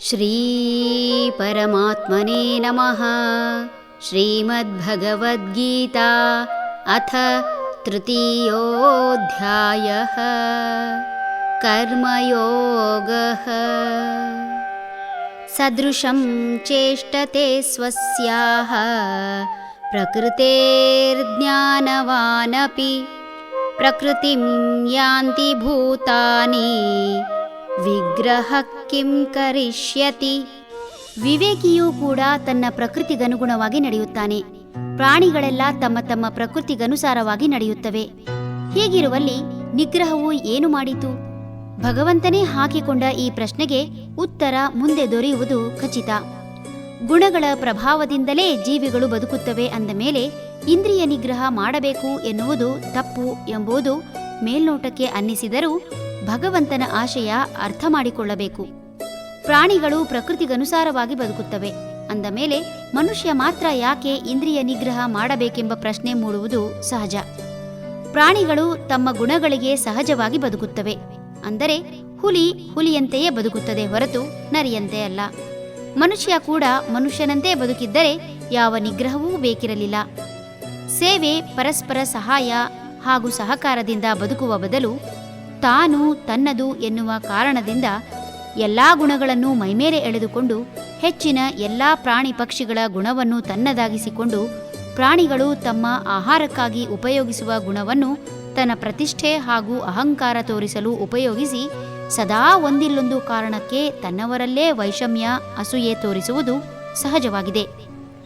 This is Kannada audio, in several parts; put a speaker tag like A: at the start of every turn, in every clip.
A: ಶ್ರೀ ಪರಮಾತ್ಮನೇ ನಮಃ. ಶ್ರೀಮದ್ಭಗವದ್ಗೀತಾ ಅಥ ತೃತೀಯೋಧ್ಯಾಯಃ. ಕರ್ಮಯೋಗಃ. ಸದೃಶಂ ಚೇಷ್ಟತೆ ಸ್ವಸ್ಯಾಃ ಪ್ರಕೃತೇರ್ಜ್ಞಾನವಾನಪಿ ಪ್ರಕೃತಿಂ ಯಾಂತಿ ಭೂತಾನಿ ವಿಗ್ರಹ ಕಿಂ ಕರಿಷ್ಯತಿ. ವಿವೇಕಿಯೂ ಕೂಡ ತನ್ನ ಪ್ರಕೃತಿಗನುಗುಣವಾಗಿ ನಡೆಯುತ್ತಾನೆ. ಪ್ರಾಣಿಗಳೆಲ್ಲ ತಮ್ಮ ತಮ್ಮ ಪ್ರಕೃತಿಗನುಸಾರವಾಗಿ ನಡೆಯುತ್ತವೆ. ಹೀಗಿರುವಲ್ಲಿ ನಿಗ್ರಹವು ಏನು ಮಾಡಿತು? ಭಗವಂತನೇ ಹಾಕಿಕೊಂಡ ಈ ಪ್ರಶ್ನೆಗೆ ಉತ್ತರ ಮುಂದೆ ದೊರೆಯುವುದು ಖಚಿತ. ಗುಣಗಳ ಪ್ರಭಾವದಿಂದಲೇ ಜೀವಿಗಳು ಬದುಕುತ್ತವೆ ಅಂದ ಮೇಲೆ ಇಂದ್ರಿಯ ನಿಗ್ರಹ ಮಾಡಬೇಕು ಎನ್ನುವುದು ತಪ್ಪು ಎಂಬುದು ಮೇಲ್ನೋಟಕ್ಕೆ ಅನ್ನಿಸಿದರೂ ಭಗವಂತನ ಆಶಯ ಅರ್ಥ ಮಾಡಿಕೊಳ್ಳಬೇಕು. ಪ್ರಾಣಿಗಳು ಪ್ರಕೃತಿಗನುಸಾರವಾಗಿ ಬದುಕುತ್ತವೆ ಅಂದ ಮೇಲೆ ಮನುಷ್ಯ ಮಾತ್ರ ಯಾಕೆ ಇಂದ್ರಿಯ ನಿಗ್ರಹ ಮಾಡಬೇಕೆಂಬ ಪ್ರಶ್ನೆ ಮೂಡುವುದು ಸಹಜ. ಪ್ರಾಣಿಗಳು ತಮ್ಮ ಗುಣಗಳಿಗೆ ಸಹಜವಾಗಿ ಬದುಕುತ್ತವೆ. ಅಂದರೆ ಹುಲಿ ಹುಲಿಯಂತೆಯೇ ಬದುಕುತ್ತದೆ ಹೊರತು ನರಿಯಂತೆ ಅಲ್ಲ. ಮನುಷ್ಯ ಕೂಡ ಮನುಷ್ಯನಂತೆ ಬದುಕಿದ್ದರೆ ಯಾವ ನಿಗ್ರಹವೂ ಬೇಕಿರಲಿಲ್ಲ. ಸೇವೆ, ಪರಸ್ಪರ ಸಹಾಯ ಹಾಗೂ ಸಹಕಾರದಿಂದ ಬದುಕುವ ಬದಲು ತಾನು ತನ್ನದು ಎನ್ನುವ ಕಾರಣದಿಂದ ಎಲ್ಲಾ ಗುಣಗಳನ್ನು ಮೈಮೇಲೆ ಎಳೆದುಕೊಂಡು ಹೆಚ್ಚಿನ ಎಲ್ಲಾ ಪ್ರಾಣಿ ಪಕ್ಷಿಗಳ ಗುಣವನ್ನು ತನ್ನದಾಗಿಸಿಕೊಂಡು ಪ್ರಾಣಿಗಳು ತಮ್ಮ ಆಹಾರಕ್ಕಾಗಿ ಉಪಯೋಗಿಸುವ ಗುಣವನ್ನು ತನ್ನ ಪ್ರತಿಷ್ಠೆ ಹಾಗೂ ಅಹಂಕಾರ ತೋರಿಸಲು ಉಪಯೋಗಿಸಿ ಸದಾ ಒಂದಿಲ್ಲೊಂದು ಕಾರಣಕ್ಕೆ ತನ್ನವರಲ್ಲೇ ವೈಷಮ್ಯ, ಅಸೂಯೆ ತೋರಿಸುವುದು ಸಹಜವಾಗಿದೆ.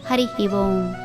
A: ಹರಿ ಓಂ.